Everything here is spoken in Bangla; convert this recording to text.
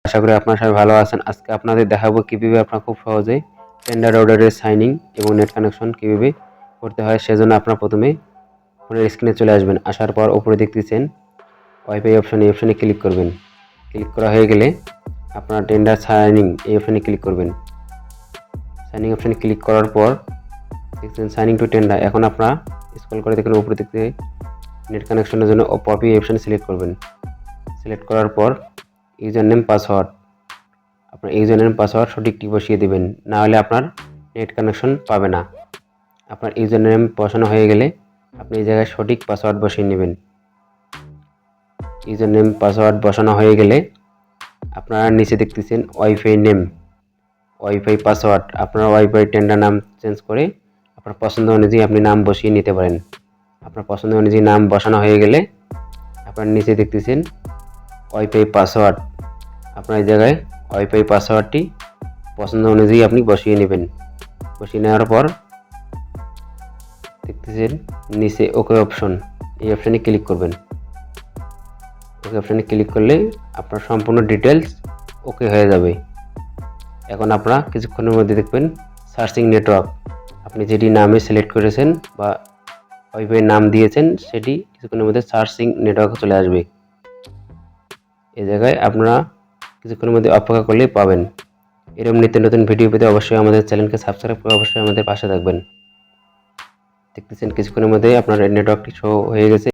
আশা করি আপনারা সবাই ভালো আছেন। আজকে আপনাদের দেখাবো কিভাবে আপনারা খুব সহজে টেন্ডার অর্ডারের সাইনিং এবং নেট কানেকশন কিভাবে করতে হয়। সেজন্য আপনারা প্রথমে ফোনের স্ক্রিনে চলে আসবেন। আসার পর উপরে দেখতেছেন ওয়াইফাই অপশন, এই অপশনে ক্লিক করবেন। ক্লিক করা হয়ে গেলে আপনারা টেন্ডার সাইনিং এই অপশনে ক্লিক করবেন। সাইনিং অপশনে ক্লিক করার পর দেখছেন সাইনিং টু টেন্ডার। এখন আপনারা স্ক্রল করে দেখুন উপরে দেখতে নেট কানেকশনের জন্য পপি অপশনে সিলেক্ট করবেন। সিলেক্ট করার পর ইউজার নেম পাসওয়ার্ড, আপনার ইউজার নেম পাসওয়ার্ড সঠিকটি বসিয়ে দেবেন, না হলে আপনার নেট কানেকশন পাবে না। আপনার ইউজার নেম বসানো হয়ে গেলে আপনি এই জায়গায় সঠিক পাসওয়ার্ড বসিয়ে নেবেন। ইউজার নেম পাসওয়ার্ড বসানো হয়ে গেলে আপনারা নিচে দেখতেছেন ওয়াইফাই নেম, ওয়াইফাই পাসওয়ার্ড। আপনার ওয়াইফাই টেন্ডার নাম চেঞ্জ করে আপনার পছন্দ অনুযায়ী আপনি নাম বসিয়ে নিতে পারেন। আপনার পছন্দ অনুযায়ী নাম বসানো হয়ে গেলে আপনার নিচে দেখতেছেন ওয়াইফাই পাসওয়ার্ড। আপনার এই জায়গায় ওয়াইফাই পাসওয়ার্ডটি পছন্দ অনুযায়ী আপনি বসিয়ে নেবেন। বসিয়ে নেওয়ার পর দেখতেছেন নিচে ওকে অপশন, এই অপশানে ক্লিক করবেন। ওকে অপশানে ক্লিক করলে আপনার সম্পূর্ণ ডিটেলস ওকে হয়ে যাবে। এখন আপনারা কিছুক্ষণের মধ্যে দেখবেন সার্চিং নেটওয়ার্ক, আপনি যেটি নামে সিলেক্ট করেছেন বা ওয়াইফাই নাম দিয়েছেন সেটি কিছুক্ষণের মধ্যে সার্চিং নেটওয়ার্কে চলে আসবে। এই জায়গায় আপনারা কিছুক্ষণের মধ্যে অপেক্ষা করলেই পাবেন। এরকম নিত্য নতুন ভিডিও পেতে অবশ্যই আমাদের চ্যানেলকে সাবস্ক্রাইব করে অবশ্যই আমাদের পাশে থাকবেন। দেখতেছেন কিছুক্ষণের মধ্যে আপনার নেটওয়ার্কটি শো হয়ে গেছে।